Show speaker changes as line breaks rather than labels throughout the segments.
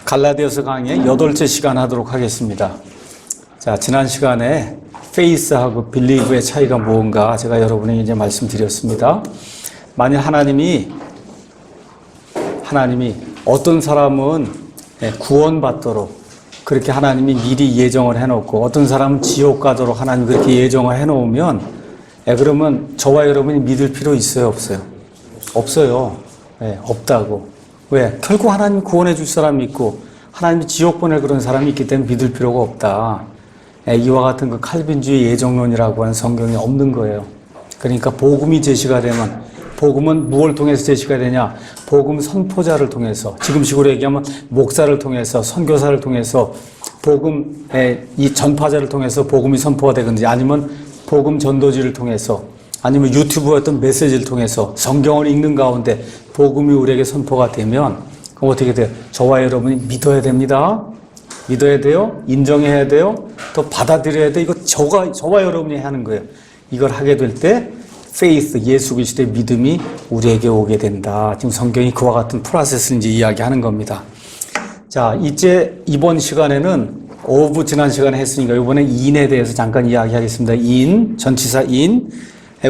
갈라디아서 강의 8째 시간 하도록 하겠습니다. 자, 지난 시간에 faith하고 believe의 차이가 뭔가 제가 여러분에게 이제 말씀드렸습니다. 만일 하나님이 어떤 사람은 구원받도록 그렇게 하나님이 미리 예정을 해놓고 어떤 사람은 지옥 가도록 하나님이 그렇게 예정을 해놓으면 그러면 저와 여러분이 믿을 필요 있어요, 없어요? 없어요. 없다고. 왜? 결국 하나님이 구원해 줄 사람이 있고 하나님이 지옥 보낼 그런 사람이 있기 때문에 믿을 필요가 없다. 이와 같은 그 칼빈주의 예정론이라고 하는 성경이 없는 거예요. 그러니까 복음이 제시가 되면, 복음은 무엇을 통해서 제시가 되냐? 복음 선포자를 통해서, 지금식으로 얘기하면 목사를 통해서, 선교사를 통해서, 복음의 이 전파자를 통해서 복음이 선포가 되든지, 아니면 복음 전도지를 통해서, 아니면 유튜브 어떤 메시지를 통해서 성경을 읽는 가운데 복음이 우리에게 선포가 되면, 그럼 어떻게 돼요? 저와 여러분이 믿어야 됩니다. 믿어야 돼요. 인정해야 돼요. 또 받아들여야 돼요. 이거 저와 여러분이 하는 거예요. 이걸 하게 될 때 faith, 예수 그리스도의 믿음이 우리에게 오게 된다. 지금 성경이 그와 같은 프로세스를 이제 이야기하는 겁니다. 자, 이제 이번 시간에는 of 지난 시간에 했으니까 이번에 in에 대해서 잠깐 이야기하겠습니다. in, 전치사 in.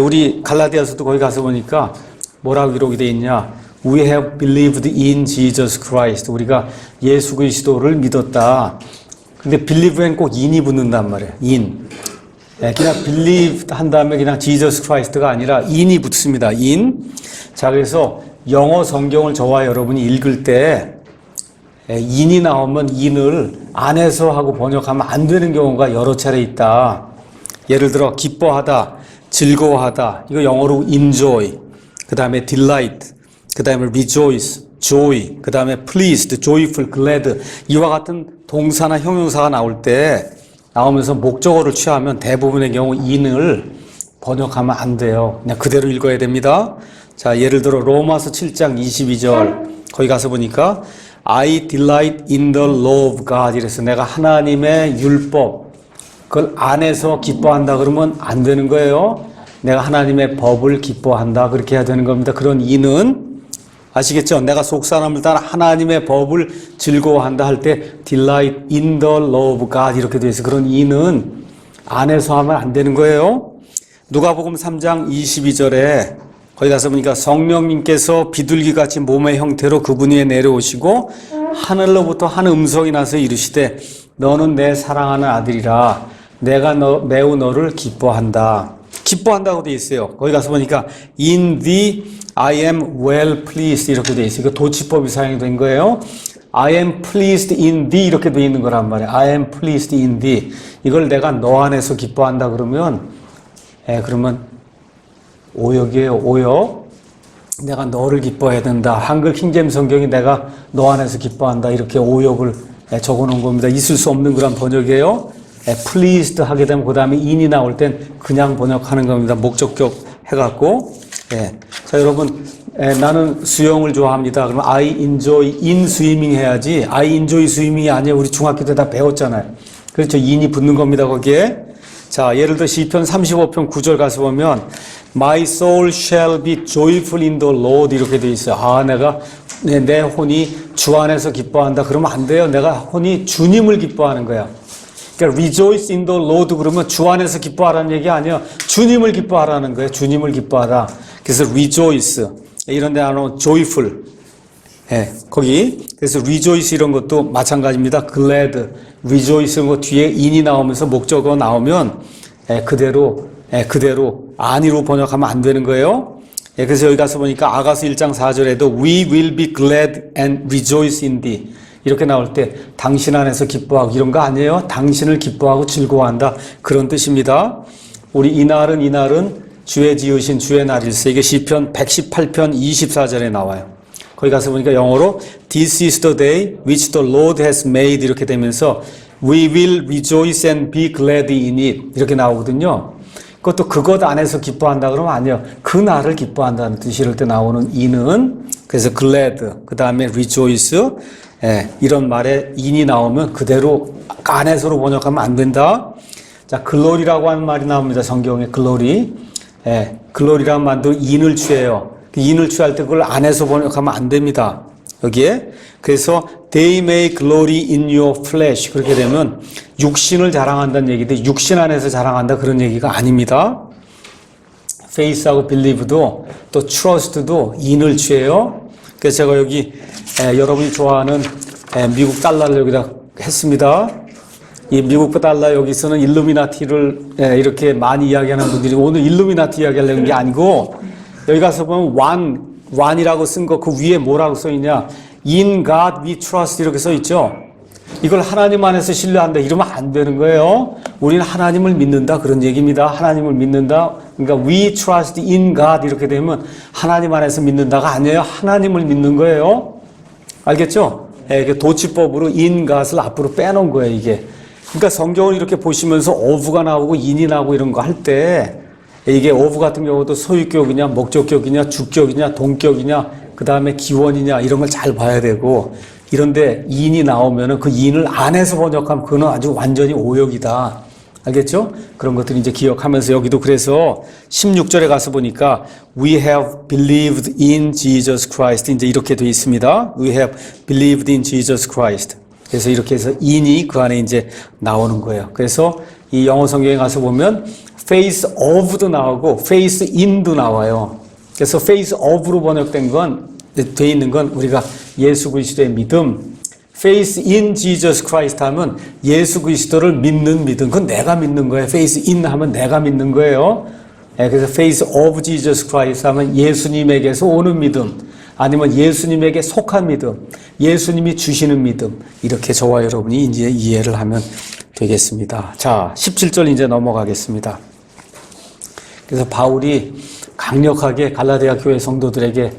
우리 갈라디아서도 거기 가서 보니까 뭐라고 기록이 되어 있냐? We have believed in Jesus Christ. 우리가 예수 그리스도를 믿었다. 근데 believe엔 꼭 in이 붙는단 말이에요. in. 그냥 believe 한 다음에 그냥 Jesus Christ가 아니라 in이 붙습니다. in. 자, 그래서 영어 성경을 저와 여러분이 읽을 때 in이 나오면 in을 안에서 하고 번역하면 안 되는 경우가 여러 차례 있다. 예를 들어 기뻐하다, 즐거워하다. 이거 영어로 enjoy. 그 다음에 delight. 그 다음에 rejoice, joy, 그 다음에 pleased, joyful, glad 이와 같은 동사나 형용사가 나오면서 목적어를 취하면 대부분의 경우 in을 번역하면 안 돼요. 그냥 그대로 읽어야 됩니다. 자, 예를 들어 로마서 7장 22절 거기 가서 보니까 I delight in the law of God 이래서 내가 하나님의 율법 그걸 안에서 기뻐한다 그러면 안 되는 거예요. 내가 하나님의 법을 기뻐한다 그렇게 해야 되는 겁니다. 그런 in은 아시겠죠? 내가 속 사람을 따라 하나님의 법을 즐거워한다 할 때 delight in the law of God 이렇게 되어 있어. 그런 in은 안에서 하면 안 되는 거예요. 누가복음 3장 22절에 거기 가서 보니까 성령님께서 비둘기같이 몸의 형태로 그분 위에 내려오시고 하늘로부터 한 음성이 나서 이르시되 너는 내 사랑하는 아들이라 내가 매우 너를 기뻐한다. 기뻐한다고 되어 있어요. 거기 가서 보니까 in thee I am well pleased 이렇게 되어 있어요. 이거 도치법이 사용이 된 거예요. I am pleased in thee 이렇게 되어 있는 거란 말이에요. I am pleased in thee. 이걸 내가 너 안에서 기뻐한다 그러면 그러면 오역이에요. 오역. 내가 너를 기뻐해야 된다. 한글 킹제임스 성경이 내가 너 안에서 기뻐한다 이렇게 오역을 적어놓은 겁니다. 있을 수 없는 그런 번역이에요. pleased 하게 되면 그 다음에 in이 나올 땐 그냥 번역하는 겁니다. 목적격 해갖고. 자, 여러분, 나는 수영을 좋아합니다. 그러면 I enjoy in swimming 해야지. I enjoy swimming이 아니에요. 우리 중학교 때 다 배웠잖아요. 그렇죠. in이 붙는 겁니다. 거기에. 자, 예를 들어 시편 35편 9절 가서 보면 My soul shall be joyful in the Lord 이렇게 되어 있어요. 내 혼이 주 안에서 기뻐한다. 그러면 안 돼요. 내가 혼이 주님을 기뻐하는 거야. 그러니까 rejoice in the Lord 그러면 주 안에서 기뻐하라는 얘기 아니에요. 주님을 기뻐하라는 거예요. 주님을 기뻐하라. 그래서 rejoice 이런 데 나오는 joyful 거기 그래서 rejoice 이런 것도 마찬가지입니다. glad, rejoice 이런 거 뒤에 in이 나오면서 목적어 나오면 그대로 아니로 번역하면 안 되는 거예요. 그래서 여기 가서 보니까 아가서 1장 4절에도 we will be glad and rejoice in thee 이렇게 나올 때 당신 안에서 기뻐하고 이런 거 아니에요. 당신을 기뻐하고 즐거워한다 그런 뜻입니다. 우리 이날은 주의 지으신 주의 날일세 이게 시편 118편 24절에 나와요. 거기 가서 보니까 영어로 This is the day which the Lord has made 이렇게 되면서 We will rejoice and be glad in it 이렇게 나오거든요. 그것도 그것 안에서 기뻐한다 그러면 아니에요. 그 날을 기뻐한다는 뜻이 이럴 때 나오는 in은 그래서 glad 그 다음에 rejoice 이런 말에 in이 나오면 그대로 안에서로 번역하면 안 된다. 자, glory라고 하는 말이 나옵니다. 성경에 glory. 글로리라는 말도 in을 취해요. 인을 취할 때 그걸 안에서 번역하면 안 됩니다. 여기에. 그래서 they may glory in your flesh. 그렇게 되면 육신을 자랑한다는 얘기인데 육신 안에서 자랑한다 그런 얘기가 아닙니다. faith하고 believe도 또 trust도 in을 취해요. 그래서 제가 여기 여러분이 좋아하는 미국 달러를 여기다 했습니다. 이 미국 달러 여기서는 일루미나티를 이렇게 많이 이야기하는 분들이 오늘 일루미나티 이야기하려는 게 아니고 여기 가서 보면 완이라고 쓴 거 그 위에 뭐라고 써 있냐? In God we trust 이렇게 써 있죠. 이걸 하나님 안에서 신뢰한다 이러면 안 되는 거예요. 우리는 하나님을 믿는다 그런 얘기입니다. 하나님을 믿는다. 그러니까 we trust in God 이렇게 되면 하나님 안에서 믿는다가 아니에요. 하나님을 믿는 거예요. 알겠죠? 도치법으로 in God을 앞으로 빼놓은 거예요, 이게. 그러니까 성경을 이렇게 보시면서 of가 나오고 in이 나오고 이런 거 할 때 이게 of 같은 경우도 소유격이냐, 목적격이냐, 주격이냐, 동격이냐, 그 다음에 기원이냐 이런 걸 잘 봐야 되고 이런데 in이 나오면은 그 in을 안에서 번역하면 그거는 아주 완전히 오역이다. 알겠죠? 그런 것들 이제 기억하면서 여기도 그래서 16절에 가서 보니까 we have believed in Jesus Christ 이제 이렇게 되어 있습니다. we have believed in Jesus Christ. 그래서 이렇게 해서 in이 그 안에 이제 나오는 거예요. 그래서 이 영어 성경에 가서 보면 face of도 나오고 face in도 나와요. 그래서 face of로 번역된 건, 돼 있는 건 우리가 예수 그리스도의 믿음, face in Jesus Christ 하면 예수 그리스도를 믿는 믿음. 그건 내가 믿는 거예요. face in 하면 내가 믿는 거예요. 그래서 face of Jesus Christ 하면 예수님에게서 오는 믿음. 아니면 예수님에게 속한 믿음. 예수님이 주시는 믿음. 이렇게 저와 여러분이 이제 이해를 하면 되겠습니다. 자, 17절 이제 넘어가겠습니다. 그래서 바울이 강력하게 갈라디아 교회 성도들에게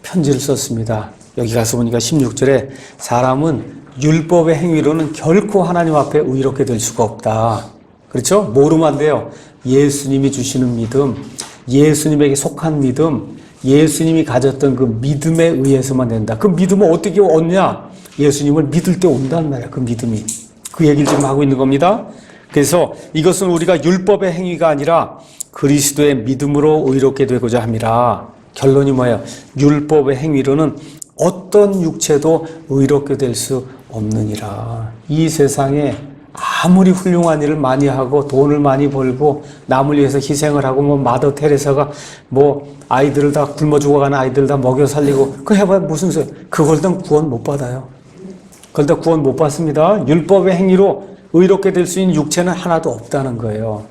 편지를 썼습니다. 여기 가서 보니까 16절에 사람은 율법의 행위로는 결코 하나님 앞에 의롭게 될 수가 없다. 그렇죠? 뭐로만 안 돼요? 예수님이 주시는 믿음, 예수님에게 속한 믿음, 예수님이 가졌던 그 믿음에 의해서만 된다. 그 믿음을 어떻게 얻냐? 예수님을 믿을 때 온단 말이야. 그 믿음이. 그 얘기를 지금 하고 있는 겁니다. 그래서 이것은 우리가 율법의 행위가 아니라 그리스도의 믿음으로 의롭게 되고자 함이라. 결론이 뭐예요? 율법의 행위로는 어떤 육체도 의롭게 될 수 없느니라. 이 세상에 아무리 훌륭한 일을 많이 하고 돈을 많이 벌고 남을 위해서 희생을 하고 뭐 마더 테레사가 뭐 아이들을 다 굶어 죽어가는 아이들 다 먹여 살리고 그 해봐야 무슨 소리? 그걸 다 구원 못 받아요. 그걸 다 구원 못 받습니다. 율법의 행위로 의롭게 될 수 있는 육체는 하나도 없다는 거예요.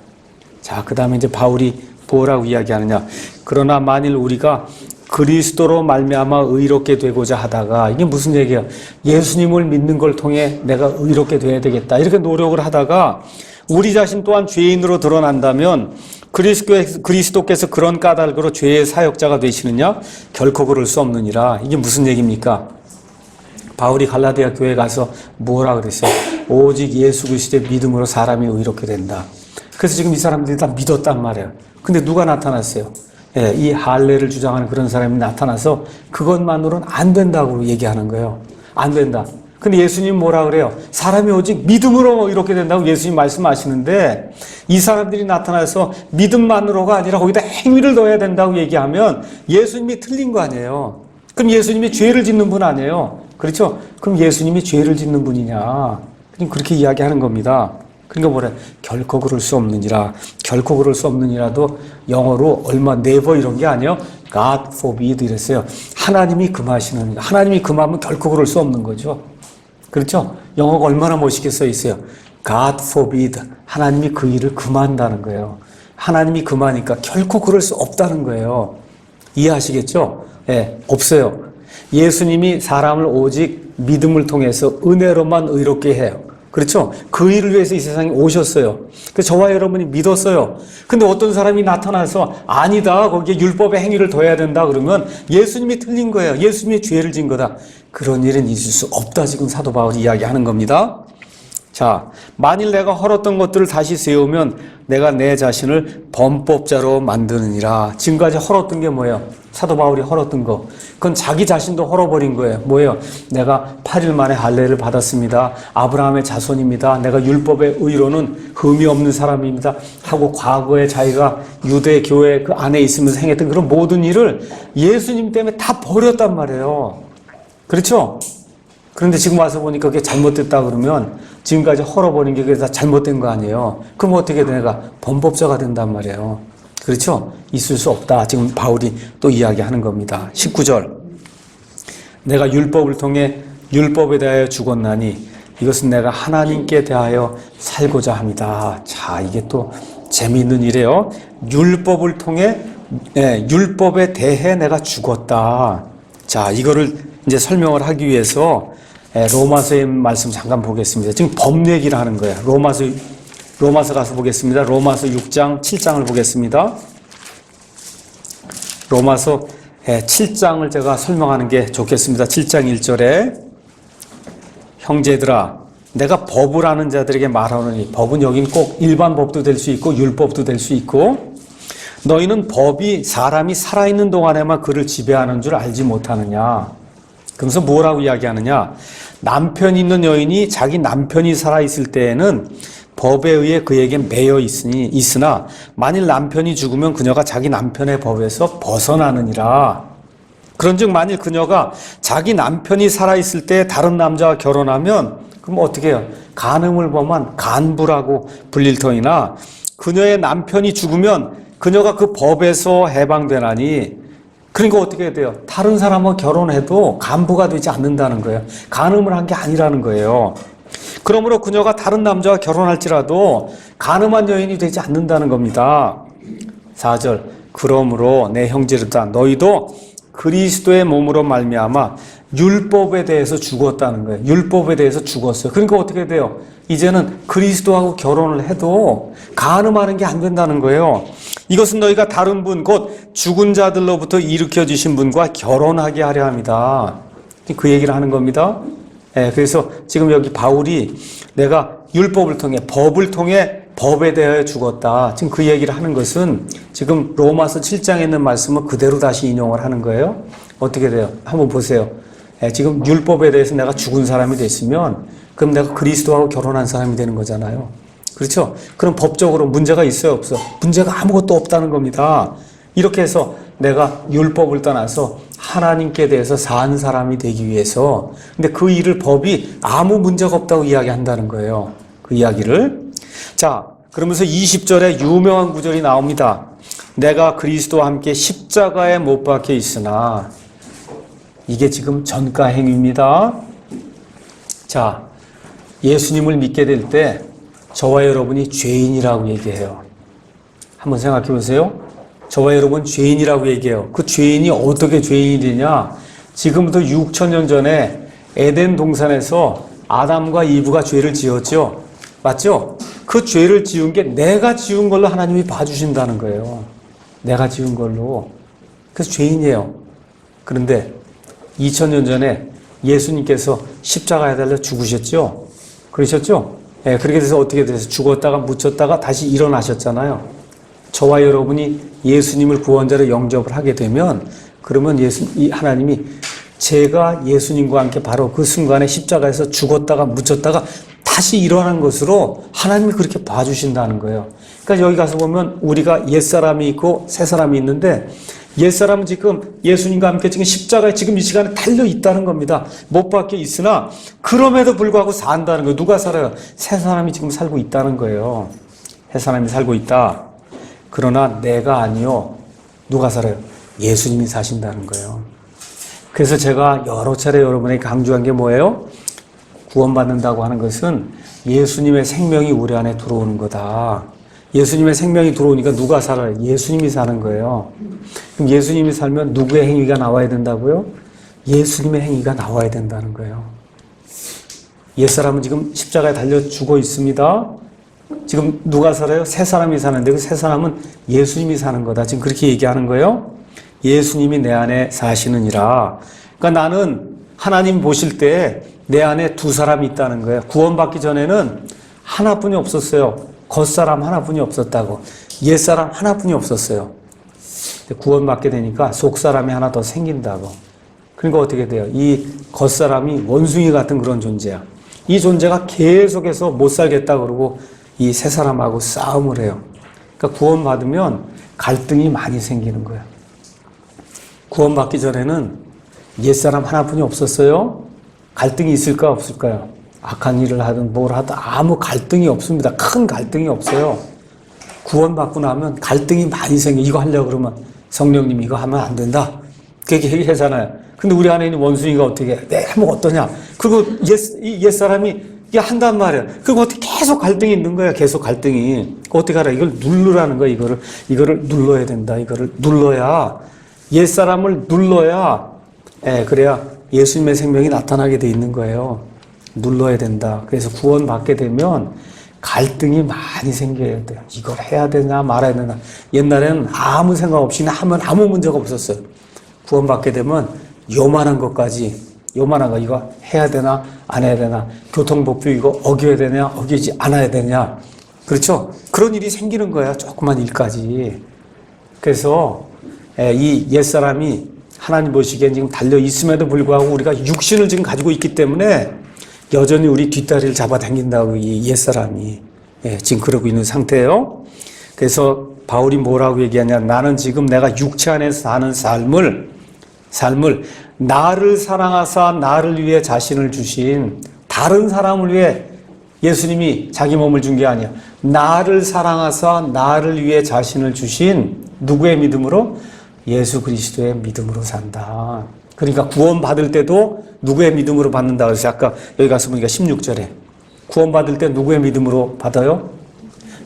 자, 그 다음에 이제 바울이 뭐라고 이야기하느냐? 그러나 만일 우리가 그리스도로 말미암아 의롭게 되고자 하다가 이게 무슨 얘기야? 예수님을 믿는 걸 통해 내가 의롭게 돼야 되겠다. 이렇게 노력을 하다가 우리 자신 또한 죄인으로 드러난다면 그리스도께서 그런 까닭으로 죄의 사역자가 되시느냐? 결코 그럴 수 없느니라. 이게 무슨 얘기입니까? 바울이 갈라디아 교회에 가서 뭐라 그랬어요? 오직 예수 그리스도의 믿음으로 사람이 의롭게 된다. 그래서 지금 이 사람들이 다 믿었단 말이에요. 근데 누가 나타났어요? 예, 이 할례를 주장하는 그런 사람이 나타나서 그것만으로는 안 된다고 얘기하는 거예요. 안 된다. 근데 예수님 뭐라 그래요? 사람이 오직 믿음으로 이렇게 된다고 예수님 말씀하시는데 이 사람들이 나타나서 믿음만으로가 아니라 거기다 행위를 넣어야 된다고 얘기하면 예수님이 틀린 거 아니에요. 그럼 예수님이 죄를 짓는 분 아니에요. 그렇죠? 그럼 예수님이 죄를 짓는 분이냐? 그럼 그렇게 이야기하는 겁니다. 그러니까 뭐래? 결코 그럴 수 없느니라. 결코 그럴 수 없느니라도 영어로 얼마 never 이런 게 아니에요. God forbid 이랬어요. 하나님이 금하시는, 하나님이 금하면 결코 그럴 수 없는 거죠. 그렇죠? 영어가 얼마나 멋있게 써 있어요. God forbid. 하나님이 그 일을 금한다는 거예요. 하나님이 금하니까 결코 그럴 수 없다는 거예요. 이해하시겠죠? 예, 없어요. 예수님이 사람을 오직 믿음을 통해서 은혜로만 의롭게 해요. 그렇죠? 그 일을 위해서 이 세상에 오셨어요. 그래서 저와 여러분이 믿었어요. 근데 어떤 사람이 나타나서 아니다, 거기에 율법의 행위를 더해야 된다 그러면 예수님이 틀린 거예요. 예수님이 죄를 진 거다. 그런 일은 있을 수 없다. 지금 사도 바울이 이야기하는 겁니다. 자, 만일 내가 헐었던 것들을 다시 세우면 내가 내 자신을 범법자로 만드느니라. 지금까지 헐었던 게 뭐예요? 사도 바울이 헐었던 거. 그건 자기 자신도 헐어버린 거예요. 뭐예요? 내가 8일 만에 할례를 받았습니다. 아브라함의 자손입니다. 내가 율법의 의로는 흠이 없는 사람입니다. 하고 과거에 자기가 유대 교회 그 안에 있으면서 행했던 그런 모든 일을 예수님 때문에 다 버렸단 말이에요. 그렇죠? 그런데 지금 와서 보니까 그게 잘못됐다 그러면 지금까지 헐어버린 게 그게 다 잘못된 거 아니에요. 그럼 어떻게 돼? 내가 범법자가 된단 말이에요. 그렇죠? 있을 수 없다. 지금 바울이 또 이야기하는 겁니다. 19절. 내가 율법을 통해 율법에 대하여 죽었나니 이것은 내가 하나님께 대하여 살고자 합니다. 자, 이게 또 재미있는 일이에요. 율법을 통해 율법에 대해 내가 죽었다. 자, 이거를 이제 설명을 하기 위해서 로마서의 말씀 잠깐 보겠습니다. 지금 법 얘기를 하는 거예요. 로마서 가서 보겠습니다. 로마서 6장, 7장을 보겠습니다. 로마서 7장을 제가 설명하는 게 좋겠습니다. 7장 1절에 형제들아 내가 법을 아는 자들에게 말하노니 법은 여긴 꼭 일반 법도 될 수 있고 율법도 될 수 있고 너희는 법이 사람이 살아있는 동안에만 그를 지배하는 줄 알지 못하느냐. 그러면서 뭐라고 이야기하느냐. 남편이 있는 여인이 자기 남편이 살아있을 때에는 법에 의해 그에게 매여 있으나 만일 남편이 죽으면 그녀가 자기 남편의 법에서 벗어나느니라. 그런즉 만일 그녀가 자기 남편이 살아있을 때 다른 남자와 결혼하면 그럼 어떻게 해요? 간음을 범한 간부라고 불릴 터이나 그녀의 남편이 죽으면 그녀가 그 법에서 해방되나니 그러니까 어떻게 돼요? 다른 사람과 결혼해도 간부가 되지 않는다는 거예요. 간음을 한 게 아니라는 거예요. 그러므로 그녀가 다른 남자와 결혼할지라도 간음한 여인이 되지 않는다는 겁니다. 4절 그러므로 내 형제들아 너희도 그리스도의 몸으로 말미암아 율법에 대해서 죽었다는 거예요. 율법에 대해서 죽었어요. 그러니까 어떻게 돼요? 이제는 그리스도하고 결혼을 해도 간음하는 게 안 된다는 거예요. 이것은 너희가 다른 분 곧 죽은 자들로부터 일으켜 주신 분과 결혼하게 하려 합니다. 그 얘기를 하는 겁니다. 그래서 지금 여기 바울이 내가 율법을 통해 법을 통해 법에 대하여 죽었다. 지금 그 얘기를 하는 것은 지금 로마서 7장에 있는 말씀을 그대로 다시 인용을 하는 거예요. 어떻게 돼요? 한번 보세요. 지금 율법에 대해서 내가 죽은 사람이 됐으면 그럼 내가 그리스도하고 결혼한 사람이 되는 거잖아요. 그렇죠? 그럼 법적으로 문제가 있어요, 없어? 문제가 아무것도 없다는 겁니다. 이렇게 해서 내가 율법을 떠나서 하나님께 대해서 산 사람이 되기 위해서 근데 그 일을 법이 아무 문제가 없다고 이야기한다는 거예요. 그 이야기를. 자, 그러면서 20절에 유명한 구절이 나옵니다. 내가 그리스도와 함께 십자가에 못 박혀 있으나 이게 지금 전가 행위입니다. 자, 예수님을 믿게 될 때 저와 여러분이 죄인이라고 얘기해요. 한번 생각해 보세요. 저와 여러분 죄인이라고 얘기해요. 그 죄인이 어떻게 죄인이 되냐? 지금부터 6,000년 전에 에덴 동산에서 아담과 이브가 죄를 지었죠. 맞죠? 그 죄를 지은 게 내가 지은 걸로 하나님이 봐주신다는 거예요. 내가 지은 걸로. 그래서 죄인이에요. 그런데 2000년 전에 예수님께서 십자가에 달려 죽으셨죠? 그러셨죠? 그렇게 돼서 어떻게 돼서 죽었다가 묻혔다가 다시 일어나셨잖아요. 저와 여러분이 예수님을 구원자로 영접을 하게 되면 그러면 하나님이 제가 예수님과 함께 바로 그 순간에 십자가에서 죽었다가 묻혔다가 다시 일어난 것으로 하나님이 그렇게 봐주신다는 거예요. 그러니까 여기 가서 보면 우리가 옛사람이 있고 새사람이 있는데 옛사람은 지금 예수님과 함께 지금 십자가에 지금 이 시간에 달려 있다는 겁니다. 못 박혀 있으나 그럼에도 불구하고 산다는 거예요. 누가 살아요? 새사람이 지금 살고 있다는 거예요. 새사람이 살고 있다. 그러나 내가 아니요. 누가 살아요? 예수님이 사신다는 거예요. 그래서 제가 여러 차례 여러분에게 강조한 게 뭐예요? 구원받는다고 하는 것은 예수님의 생명이 우리 안에 들어오는 거다. 예수님의 생명이 들어오니까 누가 살아요? 예수님이 사는 거예요. 그럼 예수님이 살면 누구의 행위가 나와야 된다고요? 예수님의 행위가 나와야 된다는 거예요. 옛사람은 지금 십자가에 달려 죽어 있습니다. 지금 누가 살아요? 새 사람이 사는데 그 새 사람은 예수님이 사는 거다. 지금 그렇게 얘기하는 거예요. 예수님이 내 안에 사시느니라. 그러니까 나는 하나님 보실 때 내 안에 두 사람이 있다는 거예요. 구원받기 전에는 하나뿐이 없었어요. 겉사람 하나뿐이 없었다고. 옛사람 하나뿐이 없었어요. 구원받게 되니까 속사람이 하나 더 생긴다고. 그러니까 어떻게 돼요? 이 겉사람이 원숭이 같은 그런 존재야. 이 존재가 계속해서 못 살겠다 그러고 이 새 사람하고 싸움을 해요. 그러니까 구원받으면 갈등이 많이 생기는 거예요. 구원받기 전에는 옛사람 하나뿐이 없었어요? 갈등이 있을까 없을까요? 악한 일을 하든 뭘 하든 아무 갈등이 없습니다. 큰 갈등이 없어요. 구원받고 나면 갈등이 많이 생겨. 이거 하려고 그러면 성령님 이거 하면 안 된다. 그렇게 얘기하잖아요. 근데 우리 안에 있는 원숭이가 어떻게 해? 내가 하면 어떠냐? 그리고 옛사람이 이게 한단 말이야. 그리고 어떻게 계속 갈등이 있는 거야. 계속 갈등이. 어떻게 하라? 이걸 누르라는 거야. 이거를 눌러야 된다. 이거를 눌러야, 옛사람을 눌러야, 그래야 예수님의 생명이 나타나게 돼 있는 거예요. 눌러야 된다. 그래서 구원받게 되면 갈등이 많이 생겨야 돼요. 이걸 해야 되나 말아야 되나. 옛날에는 아무 생각 없이 하면 아무 문제가 없었어요. 구원받게 되면 요만한 것까지, 요만한 거 이거 해야 되나 안 해야 되나, 교통법규 이거 어겨야 되냐 어기지 않아야 되냐, 그렇죠? 그런 일이 생기는 거야. 조그만 일까지. 그래서 이 옛사람이 하나님 보시기엔 지금 달려 있음에도 불구하고 우리가 육신을 지금 가지고 있기 때문에 여전히 우리 뒷다리를 잡아당긴다고, 이 옛사람이. 지금 그러고 있는 상태예요. 그래서 바울이 뭐라고 얘기하냐. 나는 지금 내가 육체 안에서 사는 삶을 나를 사랑하사 나를 위해 자신을 주신, 다른 사람을 위해 예수님이 자기 몸을 준 게 아니야. 나를 사랑하사 나를 위해 자신을 주신 누구의 믿음으로? 예수 그리스도의 믿음으로 산다. 그러니까 구원받을 때도 누구의 믿음으로 받는다. 그래서 아까 여기 가서 보니까 16절에 구원받을 때 누구의 믿음으로 받아요?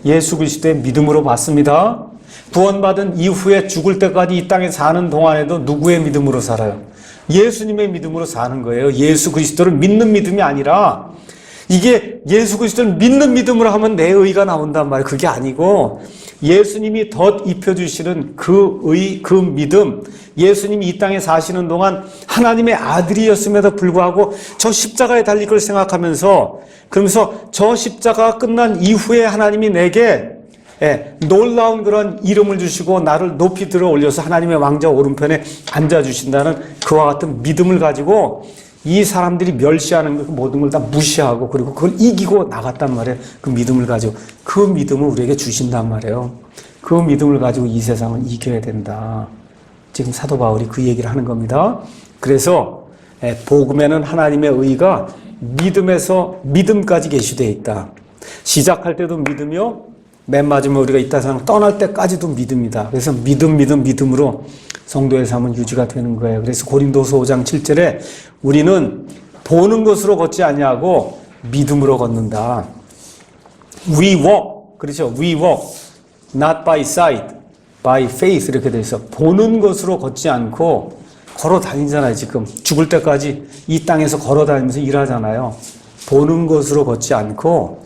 예수 그리스도의 믿음으로 받습니다. 구원받은 이후에 죽을 때까지 이 땅에 사는 동안에도 누구의 믿음으로 살아요? 예수님의 믿음으로 사는 거예요. 예수 그리스도를 믿는 믿음이 아니라, 이게 예수 그리스도를 믿는 믿음으로 하면 내 의가 나온단 말이에요. 그게 아니고 예수님이 덧 입혀주시는 그 의, 그 믿음, 예수님이 이 땅에 사시는 동안 하나님의 아들이었음에도 불구하고 저 십자가에 달릴 걸 생각하면서, 그러면서 저 십자가 끝난 이후에 하나님이 내게 놀라운 그런 이름을 주시고 나를 높이 들어 올려서 하나님의 왕자 오른편에 앉아주신다는 그와 같은 믿음을 가지고 이 사람들이 멸시하는 그 모든 걸 다 무시하고, 그리고 그걸 이기고 나갔단 말이에요. 그 믿음을 가지고. 그 믿음을 우리에게 주신단 말이에요. 그 믿음을 가지고 이 세상을 이겨야 된다. 지금 사도 바울이 그 얘기를 하는 겁니다. 그래서 복음에는 하나님의 의가 믿음에서 믿음까지 계시되어 있다. 시작할 때도 믿음이요, 맨 마지막에 우리가 이 세상 떠날 때까지도 믿음이다. 그래서 믿음으로 성도의 삶은 유지가 되는 거예요. 그래서 고린도서 5장 7절에 우리는 보는 것으로 걷지 아니하고 믿음으로 걷는다. We walk, 그렇죠? We walk, not by sight, by faith 이렇게 돼 있어. 보는 것으로 걷지 않고 걸어 다니잖아요. 지금 죽을 때까지 이 땅에서 걸어 다니면서 일하잖아요. 보는 것으로 걷지 않고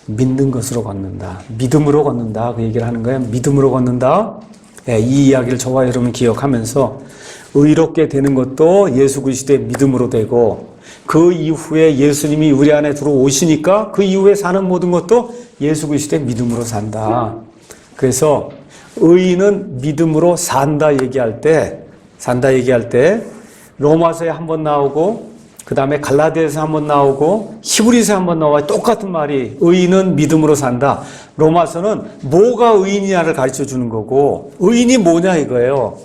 믿는 것으로 걷는다. 믿음으로 걷는다. 그 얘기를 하는 거예요. 믿음으로 걷는다. 이 이야기를 저와 여러분 기억하면서 의롭게 되는 것도 예수 그리스도의 믿음으로 되고, 그 이후에 예수님이 우리 안에 들어오시니까 그 이후에 사는 모든 것도 예수 그리스도의 믿음으로 산다. 그래서 의인은 믿음으로 산다 얘기할 때 로마서에 한번 나오고, 그 다음에 갈라디아서 한번 나오고, 히브리서에 한번 나와요. 똑같은 말이, 의인은 믿음으로 산다. 로마서는 뭐가 의인이냐를 가르쳐 주는 거고, 의인이 뭐냐 이거예요.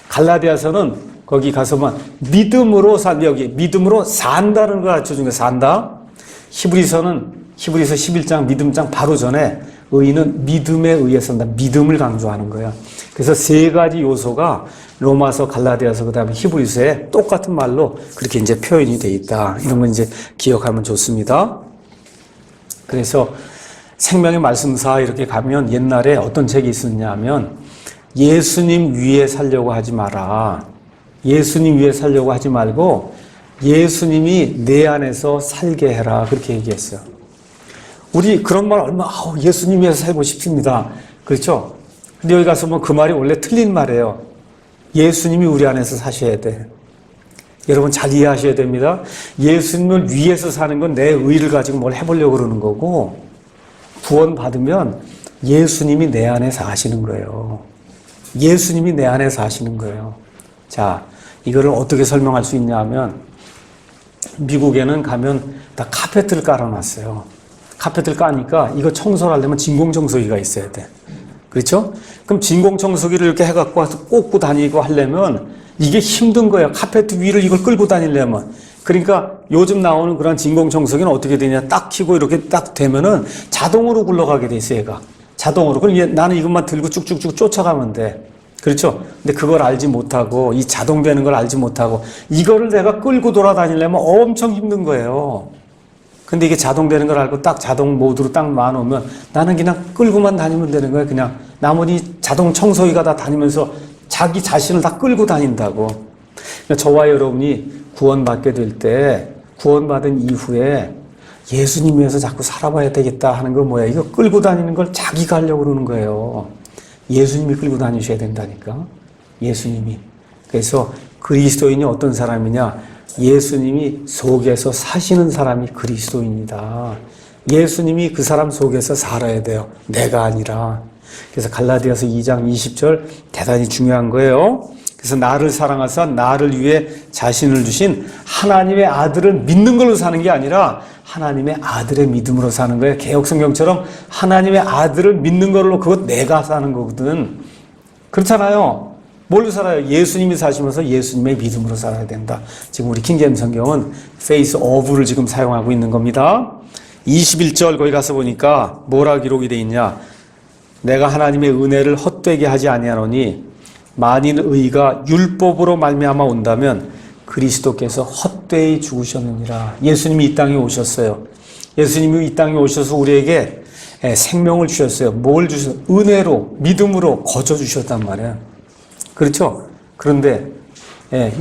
갈라디아서는 거기 가서만 믿음으로 여기 믿음으로 산다는 걸 가르쳐 주는 거예요. 산다. 히브리서 11장 믿음장 바로 전에 의인은 믿음에 의해 산다. 믿음을 강조하는 거예요. 그래서 세 가지 요소가 로마서, 갈라디아서, 그 다음에 히브리서에 똑같은 말로 그렇게 이제 표현이 돼 있다. 이런 건 이제 기억하면 좋습니다. 그래서 생명의 말씀사 이렇게 가면 옛날에 어떤 책이 있었냐면, 예수님 위에 살려고 하지 마라. 예수님 위에 살려고 하지 말고 예수님이 내 안에서 살게 해라. 그렇게 얘기했어요. 우리 그런 말 예수님 위에서 살고 싶습니다. 그렇죠? 근데 여기 가서 보면 그 말이 원래 틀린 말이에요. 예수님이 우리 안에서 사셔야 돼. 여러분 잘 이해하셔야 됩니다. 예수님을 위해서 사는 건 내 의를 가지고 뭘 해보려고 그러는 거고, 구원받으면 예수님이 내 안에 사시는 거예요. 예수님이 내 안에 사시는 거예요. 자, 이거를 어떻게 설명할 수 있냐 하면, 미국에는 가면 다 카페트를 깔아놨어요. 카페트를 까니까 이거 청소를 하려면 진공청소기가 있어야 돼. 그렇죠? 그럼 진공청소기를 이렇게 해갖고 와서 꽂고 다니고 하려면 이게 힘든 거예요. 카페트 위를 이걸 끌고 다니려면. 그러니까 요즘 나오는 그런 진공청소기는 어떻게 되냐. 딱 켜고 이렇게 딱 되면은 자동으로 굴러가게 돼 있어요, 얘가. 자동으로. 그럼 나는 이것만 들고 쭉쭉쭉 쫓아가면 돼. 그렇죠? 근데 그걸 알지 못하고, 이 자동되는 걸 알지 못하고, 이거를 내가 끌고 돌아다니려면 엄청 힘든 거예요. 근데 이게 자동되는 걸 알고 딱 자동 모드로 딱 놔놓으면 나는 그냥 끌고만 다니면 되는 거예요. 그냥 나머지 자동 청소기가 다 다니면서 자기 자신을 다 끌고 다닌다고. 그러니까 저와 여러분이 구원받게 될 때, 구원받은 이후에 예수님 위해서 자꾸 살아봐야 되겠다 하는 거 뭐야? 이거 끌고 다니는 걸 자기가 하려고 그러는 거예요. 예수님이 끌고 다니셔야 된다니까. 예수님이. 그래서 그리스도인이 어떤 사람이냐? 예수님이 속에서 사시는 사람이 그리스도인이다. 예수님이 그 사람 속에서 살아야 돼요. 내가 아니라. 그래서 갈라디아서 2장 20절 대단히 중요한 거예요. 그래서 나를 사랑하사 나를 위해 자신을 주신 하나님의 아들을 믿는 걸로 사는 게 아니라 하나님의 아들의 믿음으로 사는 거예요. 개역성경처럼 하나님의 아들을 믿는 걸로 그것 내가 사는 거거든. 그렇잖아요. 뭘로 살아요? 예수님이 사시면서 예수님의 믿음으로 살아야 된다. 지금 우리 킹제임스 성경은 face of를 지금 사용하고 있는 겁니다. 21절 거기 가서 보니까 뭐라 기록이 되어 있냐? 내가 하나님의 은혜를 헛되게 하지 아니하노니 만일 의가 율법으로 말미암아 온다면 그리스도께서 헛되이 죽으셨느니라. 예수님이 이 땅에 오셨어요. 예수님이 이 땅에 오셔서 우리에게 생명을 주셨어요. 뭘 주셨어요? 은혜로, 믿음으로 거저 주셨단 말이에요. 그렇죠? 그런데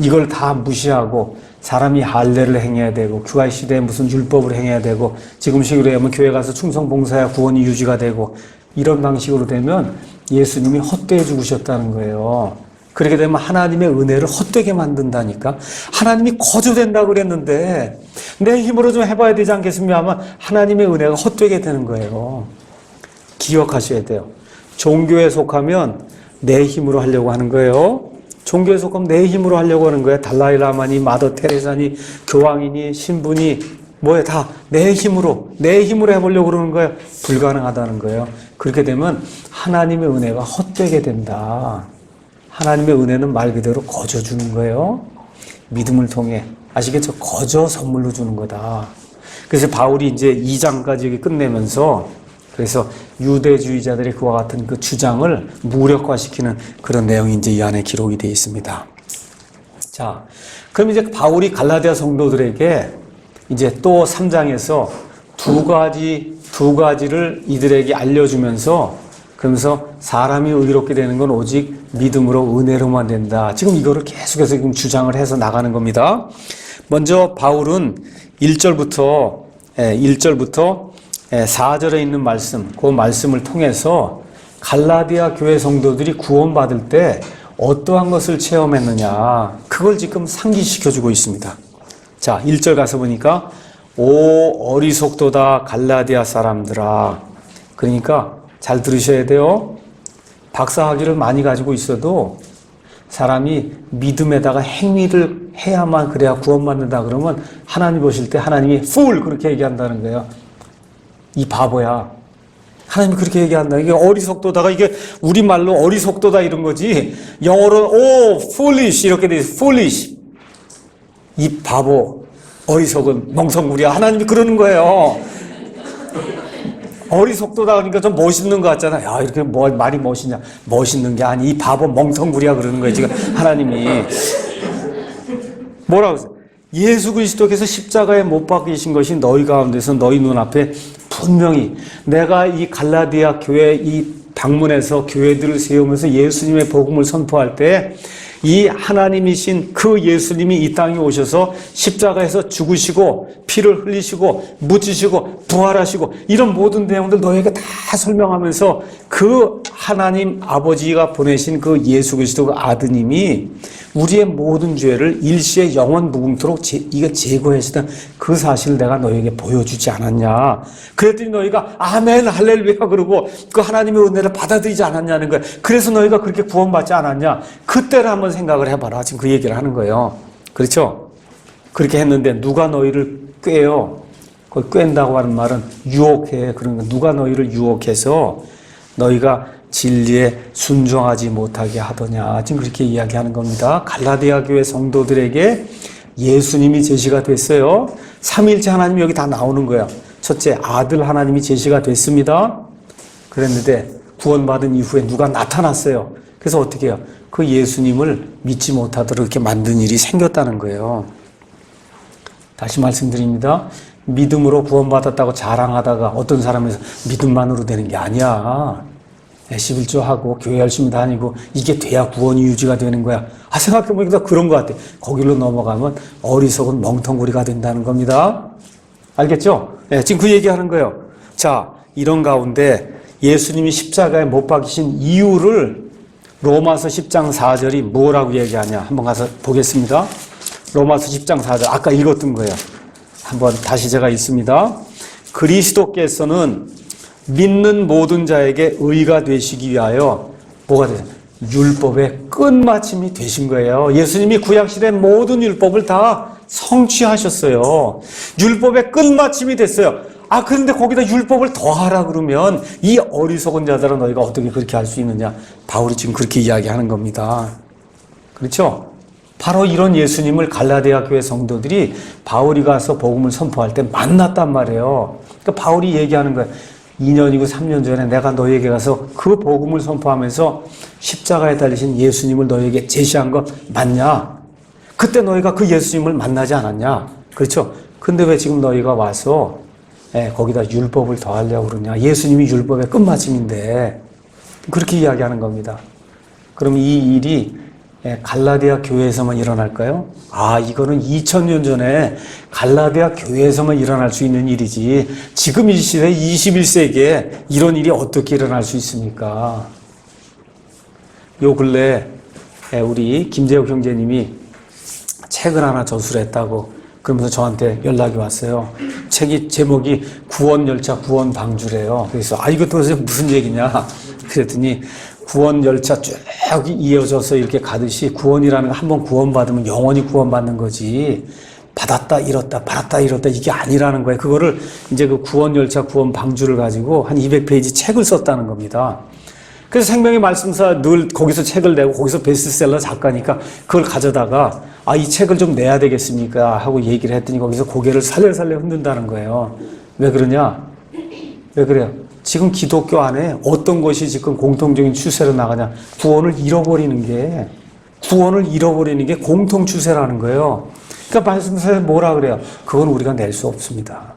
이걸 다 무시하고 사람이 할례를 행해야 되고 교회 시대에 무슨 율법을 행해야 되고 지금식으로 하면 교회 가서 충성 봉사해야 구원이 유지가 되고 이런 방식으로 되면 예수님이 헛되게 죽으셨다는 거예요. 그렇게 되면 하나님의 은혜를 헛되게 만든다니까. 하나님이 거저된다고 그랬는데 내 힘으로 좀 해봐야 되지 않겠습니까? 아마 하나님의 은혜가 헛되게 되는 거예요. 기억하셔야 돼요. 종교에 속하면 내 힘으로 하려고 하는 거예요. 종교에 속하면 내 힘으로 하려고 하는 거예요. 달라이라마니, 마더 테레사니, 교황이니, 신부니, 뭐야, 다 내 힘으로 해보려고 그러는 거예요. 불가능하다는 거예요. 그렇게 되면 하나님의 은혜가 헛되게 된다. 하나님의 은혜는 말 그대로 거저 주는 거예요. 믿음을 통해. 아시겠죠? 거저 선물로 주는 거다. 그래서 바울이 이제 2장까지 끝내면서 그래서 유대주의자들의 그와 같은 그 주장을 무력화시키는 그런 내용이 이제 이 안에 기록이 되어 있습니다. 자, 그럼 이제 바울이 갈라디아 성도들에게 이제 또 3장에서 두 가지를 이들에게 알려주면서 그러면서 사람이 의롭게 되는 건 오직 믿음으로 은혜로만 된다. 지금 이거를 계속해서 지금 주장을 해서 나가는 겁니다. 먼저 바울은 1절부터 4절에 있는 말씀, 그 말씀을 통해서 갈라디아 교회 성도들이 구원받을 때 어떠한 것을 체험했느냐, 그걸 지금 상기시켜주고 있습니다. 자, 1절 가서 보니까 오 어리석도다 갈라디아 사람들아. 그러니까 잘 들으셔야 돼요. 박사학위를 많이 가지고 있어도 사람이 믿음에다가 행위를 해야만 그래야 구원받는다 그러면 하나님 보실 때 하나님이 fool 그렇게 얘기한다는 거예요. 이 바보야. 하나님이 그렇게 얘기한다. 이게 어리석도다가 이게 우리말로 어리석도다 이런 거지. 영어로는 오 foolish 이렇게 돼 있어. foolish. 이 바보, 어리석은 멍텅구리야. 하나님이 그러는 거예요. 어리석도다 그러니까 좀 멋있는 것 같잖아. 야, 이렇게 말이 멋있냐. 멋있는 게 아니. 이 바보 멍텅구리야 그러는 거예요. 지금 하나님이. 뭐라고 했어요? 예수 그리스도께서 십자가에 못 박히신 것이 너희 가운데서 너희 눈앞에 분명히 내가 이 갈라디아 교회 이 방문해서 교회들을 세우면서 예수님의 복음을 선포할 때 이 하나님이신 그 예수님이 이 땅에 오셔서 십자가에서 죽으시고 피를 흘리시고 묻히시고 부활하시고 이런 모든 내용들 너에게 다 설명하면서 그 하나님 아버지가 보내신 그 예수 그리스도 그 아드님이 우리의 모든 죄를 일시에 영원 무궁토록 이거 제거하시던 그 사실을 내가 너에게 보여주지 않았냐. 그랬더니 너희가 아멘 할렐루야 그러고 그 하나님의 은혜를 받아들이지 않았냐는 거야. 그래서 너희가 그렇게 구원받지 않았냐. 그때를 한번 생각을 해봐라. 지금 그 얘기를 하는 거예요. 그렇죠? 그렇게 했는데 누가 너희를 꾀요? 그 꾀는다고 하는 말은 유혹해. 그러니까 누가 너희를 유혹해서 너희가 진리에 순종하지 못하게 하더냐. 지금 그렇게 이야기하는 겁니다. 갈라디아 교회 성도들에게 예수님이 제시가 됐어요. 삼위일체 하나님이 여기 다 나오는 거야. 첫째, 아들 하나님이 제시가 됐습니다. 그랬는데 구원받은 이후에 누가 나타났어요. 그래서 어떻게 해요? 그 예수님을 믿지 못하도록 이렇게 만든 일이 생겼다는 거예요. 다시 말씀드립니다. 믿음으로 구원받았다고 자랑하다가 어떤 사람에서 믿음만으로 되는 게 아니야. 11조 하고 교회 열심히 다니고 이게 돼야 구원이 유지가 되는 거야. 생각해보니까 그런 것 같아. 거기로 넘어가면 어리석은 멍텅구리가 된다는 겁니다. 알겠죠? 지금 그 얘기하는 거예요. 자, 이런 가운데 예수님이 십자가에 못 박히신 이유를 로마서 10장 4절이 뭐라고 얘기하냐. 한번 가서 보겠습니다. 로마서 10장 4절. 아까 읽었던 거예요. 한번 다시 제가 읽습니다. 그리스도께서는 믿는 모든 자에게 의가 되시기 위하여 뭐가 되죠? 율법의 끝마침이 되신 거예요. 예수님이 구약시대 모든 율법을 다 성취하셨어요. 율법의 끝마침이 됐어요. 그런데 거기다 율법을 더하라 그러면 이 어리석은 자들은 너희가 어떻게 그렇게 할 수 있느냐. 바울이 지금 그렇게 이야기하는 겁니다. 그렇죠? 바로 이런 예수님을 갈라디아 교회 성도들이 바울이 가서 복음을 선포할 때 만났단 말이에요. 그러니까 바울이 얘기하는 거예요. 2년이고 3년 전에 내가 너희에게 가서 그 복음을 선포하면서 십자가에 달리신 예수님을 너희에게 제시한 거 맞냐? 그때 너희가 그 예수님을 만나지 않았냐? 그렇죠? 근데 왜 지금 너희가 와서 거기다 율법을 더하려고 그러냐? 예수님이 율법의 끝마침인데 그렇게 이야기하는 겁니다. 그럼 이 일이 갈라디아 교회에서만 일어날까요? 이거는 2000년 전에 갈라디아 교회에서만 일어날 수 있는 일이지 지금 이 시대 21세기에 이런 일이 어떻게 일어날 수 있습니까? 요 근래 우리 김재욱 형제님이 책을 하나 저술했다고 그러면서 저한테 연락이 왔어요. 책이 제목이 구원열차 구원방주래요. 그래서 이것도 무슨 얘기냐 그랬더니 구원열차 쭉 이어져서 이렇게 가듯이 구원이라는 거 한번 구원받으면 영원히 구원받는 거지 받았다 잃었다 받았다 잃었다 이게 아니라는 거예요. 그거를 이제 그 구원열차 구원방주를 가지고 한 200페이지 책을 썼다는 겁니다. 그래서 생명의 말씀사 늘 거기서 책을 내고 거기서 베스트셀러 작가니까 그걸 가져다가 이 책을 좀 내야 되겠습니까 하고 얘기를 했더니 거기서 고개를 살려살려 흔든다는 거예요. 왜 그러냐? 왜 그래요? 지금 기독교 안에 어떤 것이 지금 공통적인 추세로 나가냐? 구원을 잃어버리는 게 공통 추세라는 거예요. 그러니까 말씀사에 뭐라 그래요? 그건 우리가 낼 수 없습니다.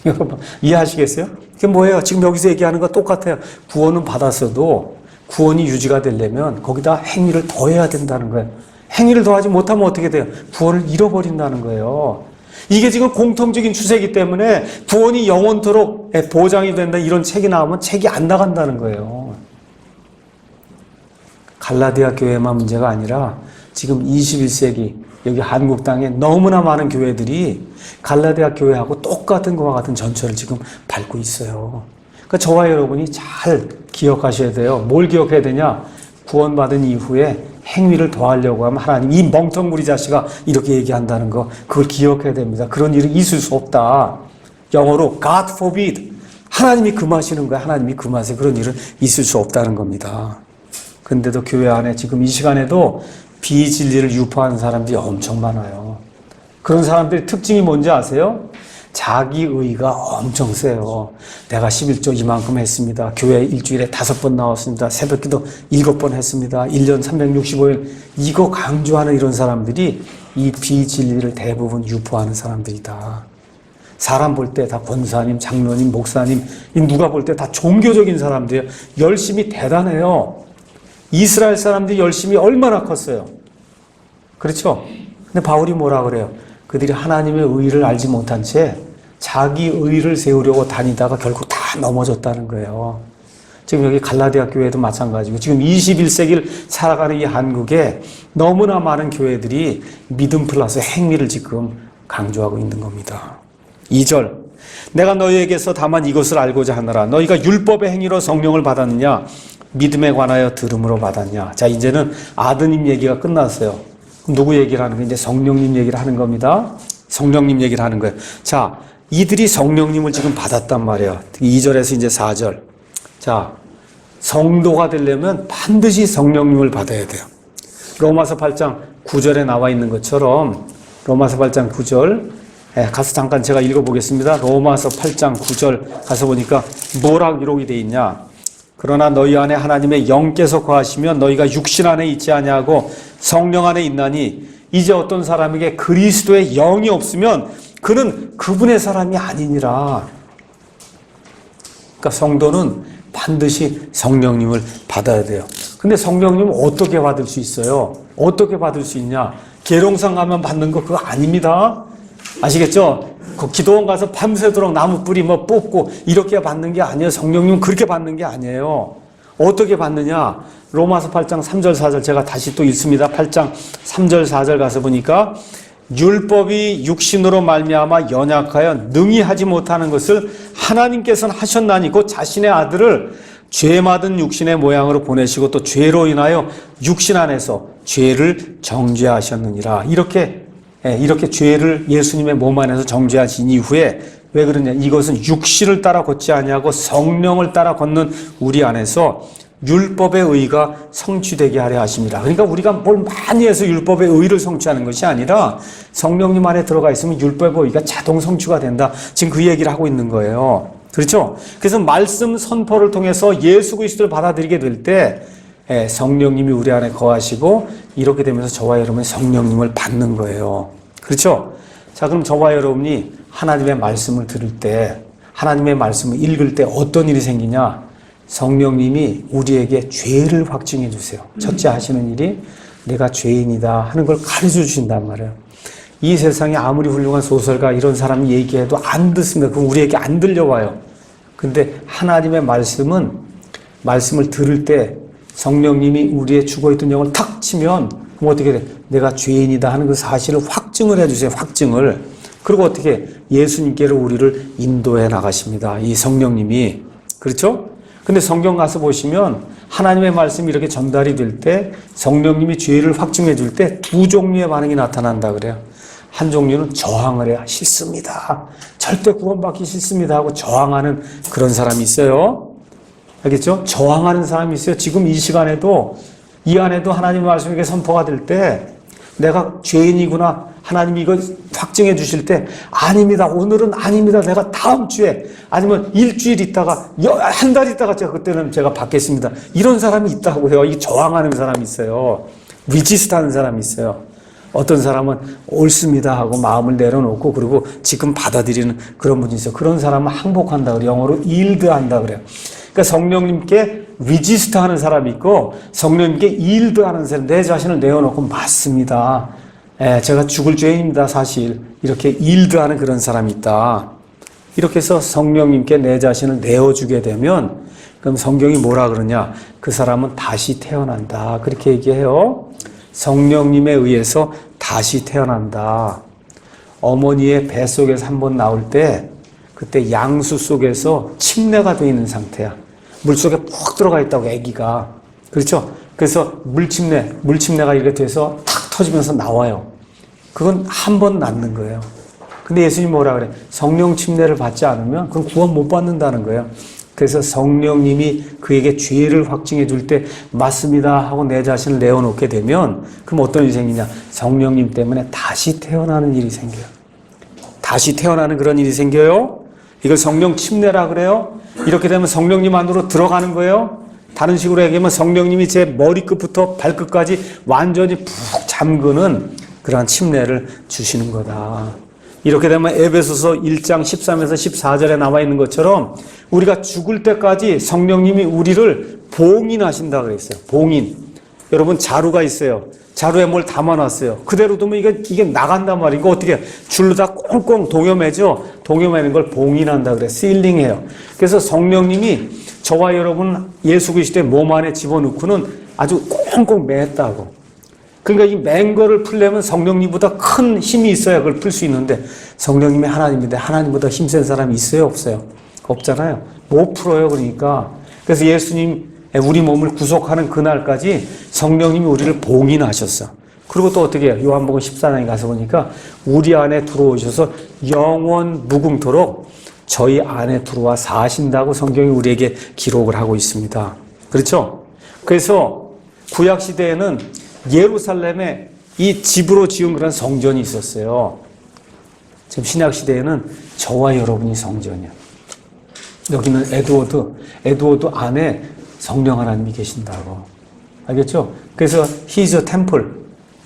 여러분 이해하시겠어요? 그게 뭐예요? 지금 여기서 얘기하는 거 똑같아요. 구원은 받았어도 구원이 유지가 되려면 거기다 행위를 더해야 된다는 거예요. 행위를 더하지 못하면 어떻게 돼요? 구원을 잃어버린다는 거예요. 이게 지금 공통적인 추세이기 때문에 구원이 영원토록 보장이 된다 이런 책이 나오면 책이 안 나간다는 거예요. 갈라디아 교회만 문제가 아니라 지금 21세기 여기 한국 땅에 너무나 많은 교회들이 갈라디아 교회하고 똑같은 것과 같은 전철을 지금 밟고 있어요. 그러니까 저와 여러분이 잘 기억하셔야 돼요. 뭘 기억해야 되냐? 구원받은 이후에 행위를 더하려고 하면 하나님 이 멍텅구리 자식아 이렇게 얘기한다는 거 그걸 기억해야 됩니다. 그런 일이 있을 수 없다. 영어로 God forbid. 하나님이 금하시는 거야. 하나님이 금하세요. 그런 일은 있을 수 없다는 겁니다. 근데도 교회 안에 지금 이 시간에도 비진리를 유포하는 사람들이 엄청 많아요. 그런 사람들의 특징이 뭔지 아세요? 자기의가 엄청 세요. 내가 11조 이만큼 했습니다. 교회 일주일에 5번 나왔습니다. 새벽기도 7번 했습니다. 1년 365일 이거 강조하는 이런 사람들이 이 비진리를 대부분 유포하는 사람들이다. 사람 볼 때 다 권사님, 장로님, 목사님 누가 볼 때 다 종교적인 사람들이에요. 열심히 대단해요. 이스라엘 사람들이 열심히 얼마나 컸어요. 그렇죠? 근데 바울이 뭐라 그래요? 그들이 하나님의 의를 알지 못한 채 자기 의를 세우려고 다니다가 결국 다 넘어졌다는 거예요. 지금 여기 갈라디아 교회도 마찬가지고 지금 21세기를 살아가는 이 한국에 너무나 많은 교회들이 믿음 플러스 행위를 지금 강조하고 있는 겁니다. 2절 내가 너희에게서 다만 이것을 알고자 하노라. 너희가 율법의 행위로 성령을 받았느냐 믿음에 관하여 들음으로 받았냐. 자 이제는 아드님 얘기가 끝났어요. 누구 얘기를 하는 거예요? 이제 성령님 얘기를 하는 겁니다. 성령님 얘기를 하는 거예요. 자, 이들이 성령님을 지금 받았단 말이에요. 2절에서 이제 4절. 자, 성도가 되려면 반드시 성령님을 받아야 돼요. 로마서 8장 9절에 나와 있는 것처럼 로마서 8장 9절 가서 잠깐 제가 읽어보겠습니다. 로마서 8장 9절 가서 보니까 뭐라고 기록이 되어 있냐. 그러나 너희 안에 하나님의 영께서 거하시면 너희가 육신 안에 있지 아니하고 성령 안에 있나니 이제 어떤 사람에게 그리스도의 영이 없으면 그는 그분의 사람이 아니니라. 그러니까 성도는 반드시 성령님을 받아야 돼요. 근데 성령님은 어떻게 받을 수 있어요? 어떻게 받을 수 있냐? 계룡산 가면 받는 거 그거 아닙니다. 아시겠죠? 그 기도원 가서 밤새도록 나무 뿌리 뭐 뽑고 이렇게 받는 게 아니에요. 성령님은 그렇게 받는 게 아니에요. 어떻게 받느냐? 로마서 8장 3절 4절 제가 다시 또 읽습니다. 8장 3절 4절 가서 보니까 율법이 육신으로 말미암아 연약하여 능히 하지 못하는 것을 하나님께서는 하셨나니 곧 자신의 아들을 죄 맞은 육신의 모양으로 보내시고 또 죄로 인하여 육신 안에서 죄를 정죄하셨느니라. 이렇게 죄를 예수님의 몸 안에서 정죄하신 이후에 왜 그러냐? 이것은 육신을 따라 걷지 아니하고 성령을 따라 걷는 우리 안에서 율법의 의가 성취되게 하려 하십니다. 그러니까 우리가 뭘 많이 해서 율법의 의를 성취하는 것이 아니라 성령님 안에 들어가 있으면 율법의 의가 자동 성취가 된다. 지금 그 얘기를 하고 있는 거예요. 그렇죠? 그래서 말씀 선포를 통해서 예수 그리스도를 받아들이게 될 때 성령님이 우리 안에 거하시고 이렇게 되면서 저와 여러분이 성령님을 받는 거예요. 그렇죠? 자, 그럼 저와 여러분이 하나님의 말씀을 들을 때, 하나님의 말씀을 읽을 때 어떤 일이 생기냐? 성령님이 우리에게 죄를 확증해 주세요. 첫째 하시는 일이 내가 죄인이다 하는 걸 가르쳐 주신단 말이에요. 이 세상에 아무리 훌륭한 소설가 이런 사람이 얘기해도 안 듣습니다. 그럼 우리에게 안 들려와요. 근데 하나님의 말씀을 들을 때 성령님이 우리의 죽어있던 영을 탁 치면 그럼 어떻게 돼? 내가 죄인이다 하는 그 사실을 확증을 해주세요. 확증을. 그리고 어떻게 예수님께로 우리를 인도해 나가십니다. 이 성령님이. 그렇죠? 근데 성경 가서 보시면 하나님의 말씀이 이렇게 전달이 될 때 성령님이 죄를 확증해 줄 때 두 종류의 반응이 나타난다 그래요. 한 종류는 저항을 해야 싫습니다. 절대 구원받기 싫습니다 하고 저항하는 그런 사람이 있어요. 알겠죠? 저항하는 사람이 있어요. 지금 이 시간에도 이 안에도 하나님의 말씀이 선포가 될 때 내가 죄인이구나 하나님이 이걸 확증해 주실 때 아닙니다. 오늘은 아닙니다. 내가 다음 주에 아니면 일주일 있다가 한 달 있다가 그때는 제가 받겠습니다. 이런 사람이 있다고요. 이 저항하는 사람이 있어요. 리지스트하는 사람이 있어요. 어떤 사람은 옳습니다 하고 마음을 내려놓고 그리고 지금 받아들이는 그런 분이 있어요. 그런 사람은 항복한다 그래요. 영어로 yield한다 그래요. 그러니까 성령님께 리지스트 하는 사람이 있고 성령님께 yield 하는 사람, 내 자신을 내어놓고 맞습니다. 제가 죽을 죄인입니다 사실. 이렇게 yield 하는 그런 사람이 있다. 이렇게 해서 성령님께 내 자신을 내어주게 되면 그럼 성경이 뭐라 그러냐? 그 사람은 다시 태어난다. 그렇게 얘기해요. 성령님에 의해서 다시 태어난다. 어머니의 뱃속에서 한번 나올 때 그때 양수 속에서 침례가 되어 있는 상태야. 물속에 푹 들어가 있다고 아기가. 그렇죠? 그래서 물침례가 이렇게 돼서 탁 터지면서 나와요. 그건 한 번 낳는 거예요. 근데 예수님이 뭐라 그래? 성령 침례를 받지 않으면 그건 구원 못 받는다는 거예요. 그래서 성령님이 그에게 죄를 확증해 줄 때 맞습니다 하고 내 자신을 내어놓게 되면 그럼 어떤 일이 생기냐? 성령님 때문에 다시 태어나는 일이 생겨요. 다시 태어나는 그런 일이 생겨요. 이걸 성령 침례라 그래요. 이렇게 되면 성령님 안으로 들어가는 거예요. 다른 식으로 얘기하면 성령님이 제 머리끝부터 발끝까지 완전히 푹 잠그는 그러한 침례를 주시는 거다. 이렇게 되면 에베소서 1장 13에서 14절에 나와 있는 것처럼 우리가 죽을 때까지 성령님이 우리를 봉인하신다 그랬어요. 봉인. 여러분 자루가 있어요. 자루에 뭘 담아놨어요. 그대로 두면 이게 나간단 말이에요. 이거 어떻게 해요? 줄로 다 꽁꽁 동여매죠? 동여매는 걸 봉인한다 그래. 실링해요. 그래서 성령님이 저와 여러분 예수 그리스도의 몸 안에 집어넣고는 아주 꽁꽁 맸다고. 그러니까 이 맨 거를 풀려면 성령님보다 큰 힘이 있어야 그걸 풀 수 있는데 성령님이 하나님인데 하나님보다 힘센 사람이 있어요? 없어요? 없잖아요. 못 풀어요. 그러니까. 그래서 예수님 우리 몸을 구속하는 그날까지 성령님이 우리를 봉인하셨어. 그리고 또 어떻게 해요? 요한복음 14장에 가서 보니까 우리 안에 들어오셔서 영원 무궁토록 저희 안에 들어와 사신다고 성경이 우리에게 기록을 하고 있습니다. 그렇죠? 그래서 구약 시대에는 예루살렘에 이 집으로 지은 그런 성전이 있었어요. 지금 신약 시대에는 저와 여러분이 성전이야. 여기는 에드워드 안에 성령 하나님이 계신다고. 알겠죠? 그래서 He is a temple.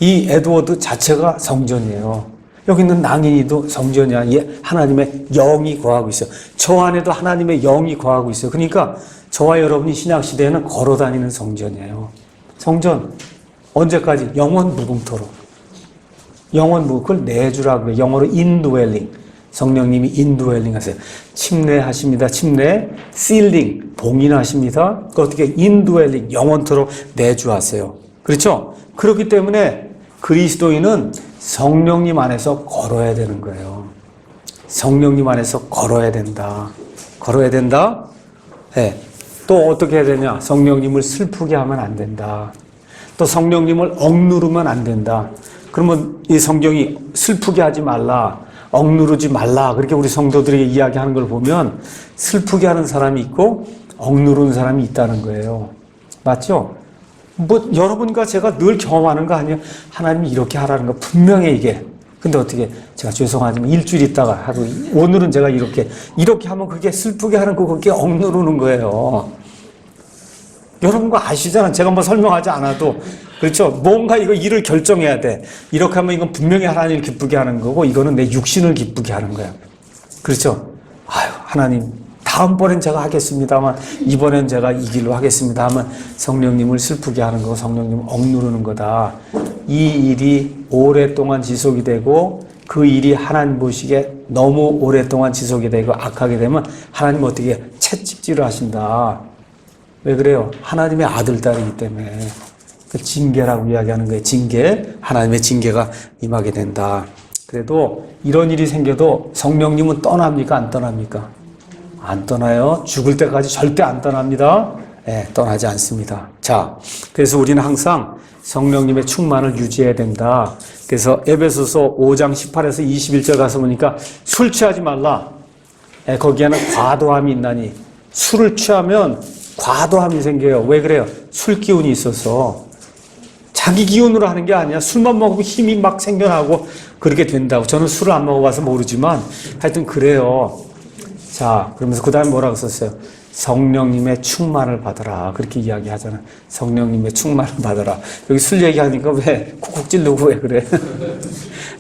이 에드워드 자체가 성전이에요. 여기 있는 낭인이도 성전이야. 하나님의 영이 거하고 있어요. 저 안에도 하나님의 영이 거하고 있어요. 그러니까 저와 여러분이 신약 시대에는 걸어다니는 성전이에요. 성전 언제까지? 영원 무궁토록. 영원 무궁, 그걸 내주라고 해요. 영어로 indwelling. 성령님이 indwelling 하세요. 침례하십니다. 침례, sealing, 봉인하십니다. 그 어떻게 indwelling, 영원토록 내주하세요. 그렇죠? 그렇기 때문에 그리스도인은 성령님 안에서 걸어야 되는 거예요. 성령님 안에서 걸어야 된다. 걸어야 된다? 네. 또 어떻게 해야 되냐? 성령님을 슬프게 하면 안 된다. 또 성령님을 억누르면 안 된다. 그러면 이 성경이 슬프게 하지 말라, 억누르지 말라, 그렇게 우리 성도들에게 이야기하는 걸 보면 슬프게 하는 사람이 있고 억누르는 사람이 있다는 거예요. 맞죠? 뭐 여러분과 제가 늘 경험하는 거 아니에요? 하나님이 이렇게 하라는 거 분명해 이게. 근데 어떻게 제가 죄송하지만 일주일 있다가 하루 오늘은 제가 이렇게 하면 그게 슬프게 하는 거, 그게 억누르는 거예요. 여러분 거 아시잖아. 제가 뭐 설명하지 않아도. 그렇죠? 뭔가 이거 일을 결정해야 돼. 이렇게 하면 이건 분명히 하나님을 기쁘게 하는 거고 이거는 내 육신을 기쁘게 하는 거야. 그렇죠? 아유 하나님 다음번엔 제가 하겠습니다만 이번엔 제가 이 길로 하겠습니다 하면 성령님을 슬프게 하는 거고 성령님을 억누르는 거다. 이 일이 오랫동안 지속이 되고 그 일이 하나님 보시기에 너무 오랫동안 지속이 되고 악하게 되면 하나님 어떻게 채찍질을 하신다. 왜 그래요? 하나님의 아들, 딸이기 때문에. 그 징계라고 이야기하는 거예요. 징계. 하나님의 징계가 임하게 된다. 그래도 이런 일이 생겨도 성령님은 떠납니까? 안 떠납니까? 안 떠나요. 죽을 때까지 절대 안 떠납니다. 네, 떠나지 않습니다. 자, 그래서 우리는 항상 성령님의 충만을 유지해야 된다. 그래서 에베소서 5장 18에서 21절 가서 보니까 술 취하지 말라. 네, 거기에는 과도함이 있나니. 술을 취하면 과도함이 생겨요. 왜 그래요? 술 기운이 있어서. 자기 기운으로 하는 게 아니야. 술만 먹으면 힘이 막 생겨나고 그렇게 된다고. 저는 술을 안 먹어봐서 모르지만 하여튼 그래요. 자, 그러면서 그 다음에 뭐라고 썼어요? 성령님의 충만을 받아라. 그렇게 이야기하잖아요. 성령님의 충만을 받아라. 여기 술 얘기하니까 왜 쿡쿡 찌르고 왜 그래?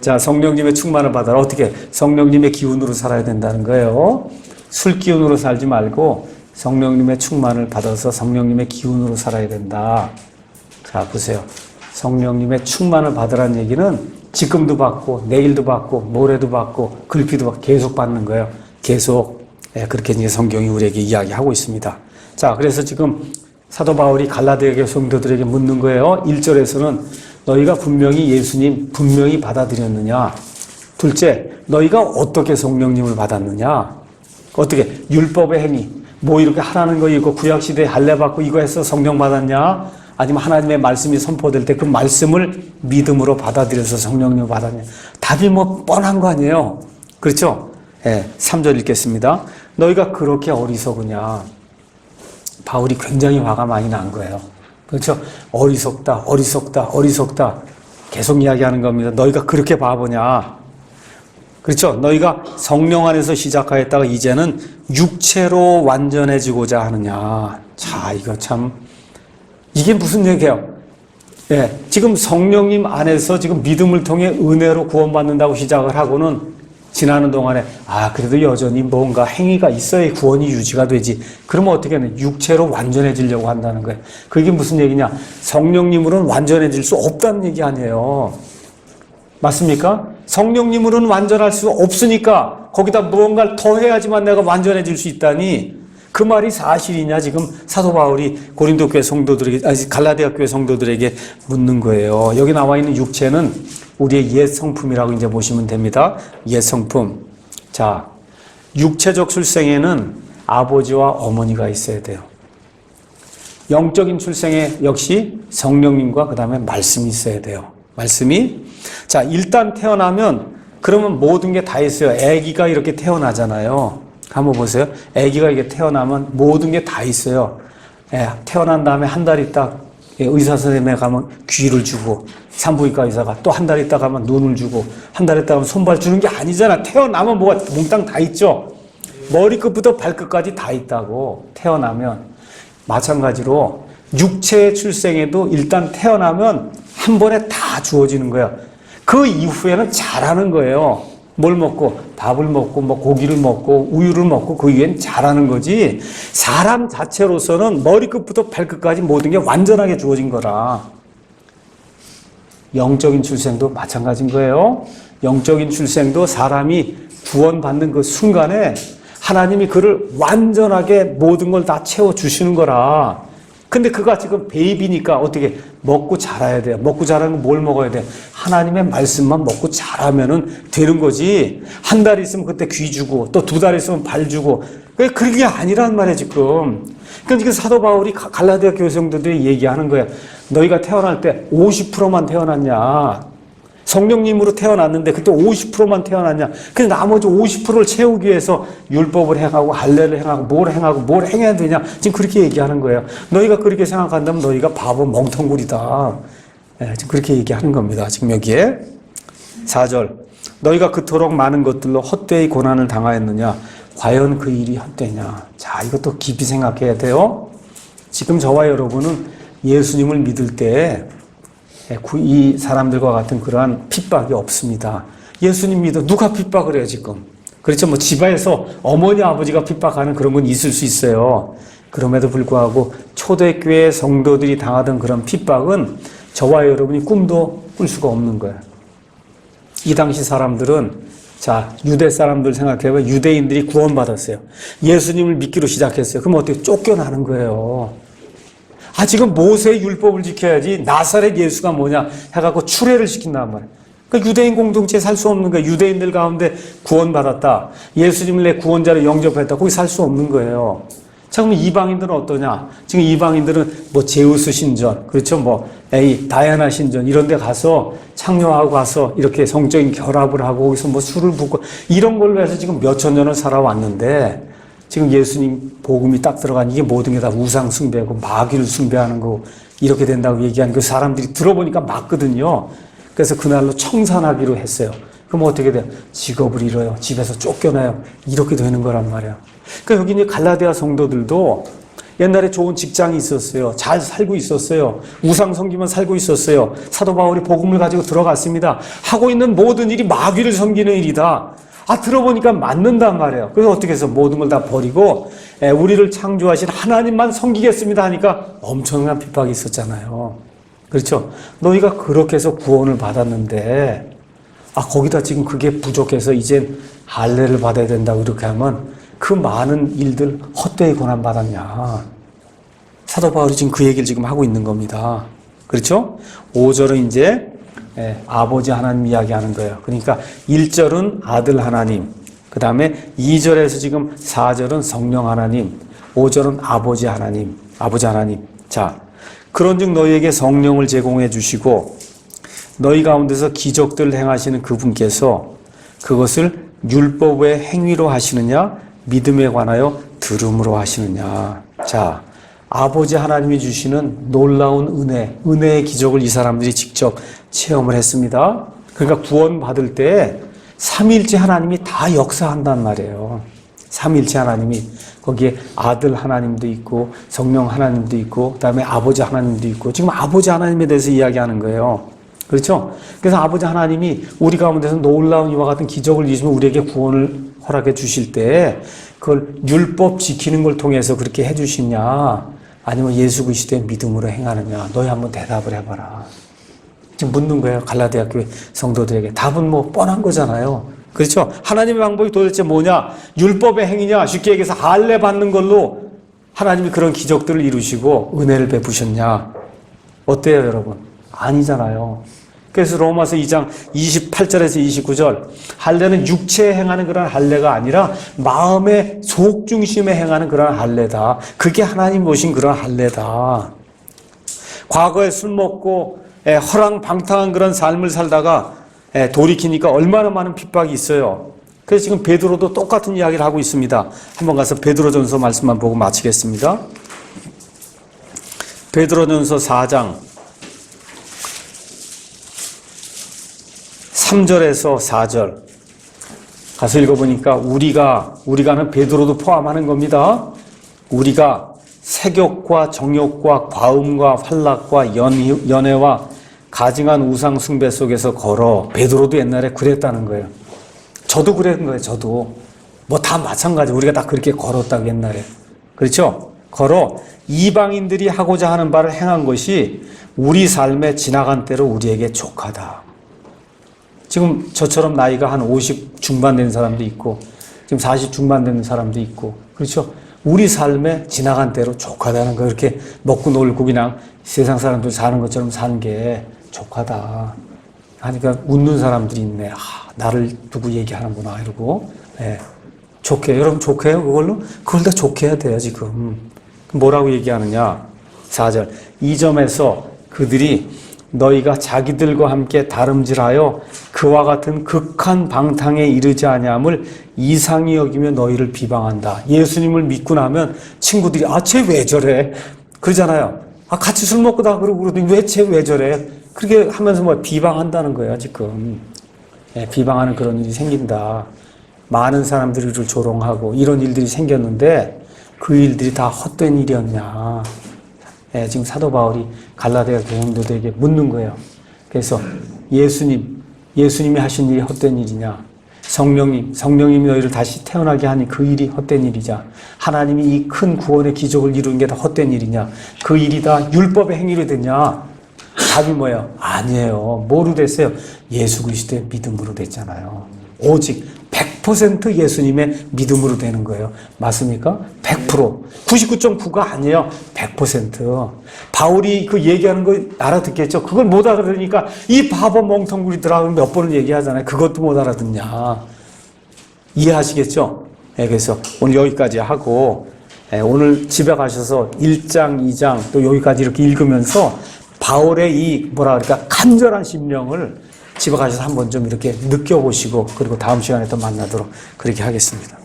자, 성령님의 충만을 받아라. 어떻게? 성령님의 기운으로 살아야 된다는 거예요. 술 기운으로 살지 말고 성령님의 충만을 받아서 성령님의 기운으로 살아야 된다. 자, 보세요. 성령님의 충만을 받으라는 얘기는 지금도 받고 내일도 받고 모레도 받고 글피도 받고 계속 받는 거예요. 계속. 그렇게 이제 성경이 우리에게 이야기하고 있습니다. 자, 그래서 지금 사도 바울이 갈라디아 성도들에게 묻는 거예요. 1절에서는 너희가 분명히 예수님 분명히 받아들였느냐? 둘째, 너희가 어떻게 성령님을 받았느냐? 어떻게? 율법의 행위. 뭐 이렇게 하라는 거 이거 구약시대에 할례 받고 이거 해서 성령 받았냐? 아니면 하나님의 말씀이 선포될 때 그 말씀을 믿음으로 받아들여서 성령님을 받았냐? 답이 뭐 뻔한 거 아니에요? 그렇죠? 3절 읽겠습니다. 너희가 그렇게 어리석으냐? 바울이 굉장히 화가 많이 난 거예요. 그렇죠? 어리석다, 어리석다, 어리석다. 계속 이야기하는 겁니다. 너희가 그렇게 바보냐? 그렇죠? 너희가 성령 안에서 시작하였다가 이제는 육체로 완전해지고자 하느냐? 자, 이거 참 이게 무슨 얘기예요? 지금 성령님 안에서 지금 믿음을 통해 은혜로 구원받는다고 시작을 하고는 지나는 동안에 그래도 여전히 뭔가 행위가 있어야 구원이 유지가 되지. 그러면 어떻게 하냐? 육체로 완전해지려고 한다는 거예요. 그게 무슨 얘기냐? 성령님으로는 완전해질 수 없다는 얘기 아니에요. 맞습니까? 성령님으로는 완전할 수 없으니까 거기다 무언가를 더 해야지만 내가 완전해질 수 있다니 그 말이 사실이냐? 지금 사도 바울이 고린도 교회 성도들에게, 갈라디아 교회 성도들에게 묻는 거예요. 여기 나와 있는 육체는 우리의 옛 성품이라고 이제 보시면 됩니다. 옛 성품. 자, 육체적 출생에는 아버지와 어머니가 있어야 돼요. 영적인 출생에 역시 성령님과 그 다음에 말씀이 있어야 돼요. 말씀이. 자, 일단 태어나면 그러면 모든 게 다 있어요. 아기가 이렇게 태어나잖아요. 한번 보세요. 아기가 이게 태어나면 모든 게 다 있어요. 태어난 다음에 한 달 있다 의사 선생님에 가면 귀를 주고 산부인과 의사가 또 한 달 있다 가면 눈을 주고 한 달 있다 가면 손발 주는 게 아니잖아. 태어나면 뭐가 몽땅 다 있죠. 머리끝부터 발끝까지 다 있다고. 태어나면 마찬가지로 육체의 출생에도 일단 태어나면 한 번에 다 주어지는 거야. 그 이후에는 잘하는 거예요. 뭘 먹고 밥을 먹고 뭐 고기를 먹고 우유를 먹고 그 이후엔 잘하는 거지. 사람 자체로서는 머리끝부터 발끝까지 모든 게 완전하게 주어진 거라. 영적인 출생도 마찬가지인 거예요. 영적인 출생도 사람이 구원받는 그 순간에 하나님이 그를 완전하게 모든 걸 다 채워주시는 거라. 근데 그가 지금 베이비니까 어떻게 먹고 자라야 돼요. 먹고 자라는 건 뭘 먹어야 돼? 하나님의 말씀만 먹고 자라면은 되는 거지. 한 달 있으면 그때 귀 주고 또 두 달 있으면 발 주고. 그게 아니란 말이야 지금. 그러니까 지금 사도 바울이 갈라디아 교회 성도들이 얘기하는 거야. 너희가 태어날 때 50%만 태어났냐. 성령님으로 태어났는데 그때 50%만 태어났냐. 그래서 나머지 50%를 채우기 위해서 율법을 행하고 할례를 행하고 뭘 행해야 되냐. 지금 그렇게 얘기하는 거예요. 너희가 그렇게 생각한다면 너희가 바보 멍텅구리다. 지금 그렇게 얘기하는 겁니다. 지금 여기에 4절 너희가 그토록 많은 것들로 헛되이 고난을 당하였느냐. 과연 그 일이 헛되냐. 자, 이것도 깊이 생각해야 돼요. 지금 저와 여러분은 예수님을 믿을 때 이 사람들과 같은 그러한 핍박이 없습니다. 예수님 믿어 누가 핍박을 해요 지금? 그렇죠. 뭐 집안에서 어머니 아버지가 핍박하는 그런 건 있을 수 있어요. 그럼에도 불구하고 초대교회 성도들이 당하던 그런 핍박은 저와 여러분이 꿈도 꿀 수가 없는 거예요. 이 당시 사람들은 자 유대 사람들 생각해보면 유대인들이 구원받았어요. 예수님을 믿기로 시작했어요. 그럼 어떻게 쫓겨나는 거예요. 지금 모세의 율법을 지켜야지 나사렛 예수가 뭐냐 해갖고 출애를 시킨단 말이에요. 그러니까 유대인 공동체에 살 수 없는 거예요. 유대인들 가운데 구원받았다. 예수님을 내 구원자로 영접했다. 거기 살 수 없는 거예요. 자, 그럼 이방인들은 어떠냐? 지금 이방인들은 뭐 제우스 신전, 그렇죠? 뭐 다이아나 신전 이런 데 가서 창녀하고 가서 이렇게 성적인 결합을 하고 거기서 뭐 술을 붓고 이런 걸로 해서 지금 몇천 년을 살아왔는데 지금 예수님 복음이 딱 들어간 이게 모든 게 다 우상 숭배고 마귀를 숭배하는 거 이렇게 된다고 얘기하는 그 사람들이 들어보니까 맞거든요. 그래서 그날로 청산하기로 했어요. 그럼 어떻게 돼요? 직업을 잃어요. 집에서 쫓겨나요. 이렇게 되는 거란 말이에요. 그러니까 여기 있는 갈라디아 성도들도 옛날에 좋은 직장이 있었어요. 잘 살고 있었어요. 우상 섬기면 살고 있었어요. 사도 바울이 복음을 가지고 들어갔습니다. 하고 있는 모든 일이 마귀를 섬기는 일이다. 들어보니까 맞는단 말이에요. 그래서 어떻게 해서 모든 걸 다 버리고 우리를 창조하신 하나님만 섬기겠습니다 하니까 엄청난 핍박이 있었잖아요. 그렇죠? 너희가 그렇게 해서 구원을 받았는데 거기다 지금 그게 부족해서 이젠 할례를 받아야 된다고 이렇게 하면 그 많은 일들 헛되이 고난 받았냐. 사도 바울이 지금 그 얘기를 지금 하고 있는 겁니다. 그렇죠? 5절은 이제 아버지 하나님 이야기하는 거예요. 그러니까 1절은 아들 하나님, 그 다음에 2절에서 지금 4절은 성령 하나님, 5절은 아버지 하나님, 자, 그런즉 너희에게 성령을 제공해 주시고 너희 가운데서 기적들을 행하시는 그분께서 그것을 율법의 행위로 하시느냐 믿음에 관하여 들음으로 하시느냐. 자, 아버지 하나님이 주시는 놀라운 은혜의 기적을 이 사람들이 직접 체험을 했습니다. 그러니까 구원받을 때 삼위일체 하나님이 다 역사한단 말이에요. 삼위일체 하나님이 거기에 아들 하나님도 있고 성령 하나님도 있고 그다음에 아버지 하나님도 있고 지금 아버지 하나님에 대해서 이야기하는 거예요. 그렇죠? 그래서 아버지 하나님이 우리 가운데서 놀라운 이와 같은 기적을 이루시면 우리에게 구원을 허락해 주실 때 그걸 율법 지키는 걸 통해서 그렇게 해 주시냐 아니면 예수 그리스도의 믿음으로 행하느냐. 너희 한번 대답을 해봐라. 지금 묻는 거예요. 갈라디아 교회 성도들에게. 답은 뭐 뻔한 거잖아요. 그렇죠? 하나님의 방법이 도대체 뭐냐? 율법의 행위냐? 쉽게 얘기해서 할례 받는 걸로 하나님이 그런 기적들을 이루시고 은혜를 베푸셨냐? 어때요, 여러분? 아니잖아요. 그래서 로마서 2장 28절에서 29절 할례는 육체에 행하는 그런 할례가 아니라 마음의 속 중심에 행하는 그런 할례다. 그게 하나님 오신 그런 할례다. 과거에 술 먹고 허랑방탕한 그런 삶을 살다가 돌이키니까 얼마나 많은 핍박이 있어요. 그래서 지금 베드로도 똑같은 이야기를 하고 있습니다. 한번 가서 베드로전서 말씀만 보고 마치겠습니다. 베드로전서 4장 3절에서 4절 가서 읽어보니까 우리가는 베드로도 포함하는 겁니다. 우리가 색욕과 정욕과 과음과 환락과 연애와 가증한 우상 숭배 속에서 걸어. 베드로도 옛날에 그랬다는 거예요. 저도 그랬는 거예요. 저도 뭐 다 마찬가지. 우리가 다 그렇게 걸었다고 옛날에. 그렇죠? 걸어 이방인들이 하고자 하는 바를 행한 것이 우리 삶에 지나간 때로 우리에게 족하다. 지금 저처럼 나이가 한 50 중반 된 사람도 있고 지금 40 중반 된 사람도 있고 그렇죠? 우리 삶에 지나간 대로 족하다는 거. 이렇게 먹고 놀고 그냥 세상 사람들 사는 것처럼 사는 게 족하다 하니까 웃는 사람들이 있네. 나를 두고 얘기하는구나 이러고. 네. 좋게. 여러분 좋게요? 그걸 다 좋게 해야 돼요 지금. 뭐라고 얘기하느냐. 4절 이 점에서 그들이 너희가 자기들과 함께 다름질하여 그와 같은 극한 방탕에 이르지 아니함을 이상히 여기며 너희를 비방한다. 예수님을 믿고 나면 친구들이 쟤 왜 저래? 그러잖아요. 같이 술 먹고 다 그러고 그러더니 왜 저래? 그렇게 하면서 비방한다는 거예요 지금. 네, 비방하는 그런 일이 생긴다. 많은 사람들이 이를 조롱하고 이런 일들이 생겼는데 그 일들이 다 헛된 일이었냐. 네, 지금 사도 바울이 갈라디아 교인들에게 묻는 거예요. 그래서 예수님이 하신 일이 헛된 일이냐? 성령님이 너희를 다시 태어나게 하니 그 일이 헛된 일이냐? 하나님이 이 큰 구원의 기적을 이루는 게 다 헛된 일이냐? 그 일이 다 율법의 행위로 됐냐? 답이 뭐예요? 아니에요. 뭐로 됐어요? 예수 그리스도의 믿음으로 됐잖아요. 오직 100% 예수님의 믿음으로 되는 거예요. 맞습니까? 100%. 99.9가 아니에요. 100%. 바울이 그 얘기하는 거 알아듣겠죠? 그걸 못 알아들으니까 이 바보 멍텅구리들하고 몇 번을 얘기하잖아요. 그것도 못 알아듣냐. 이해하시겠죠? 네, 그래서 오늘 여기까지 하고 오늘 집에 가셔서 1장, 2장 또 여기까지 이렇게 읽으면서 바울의 이 간절한 심령을 집에 가셔서 한번 좀 이렇게 느껴보시고 그리고 다음 시간에 또 만나도록 그렇게 하겠습니다.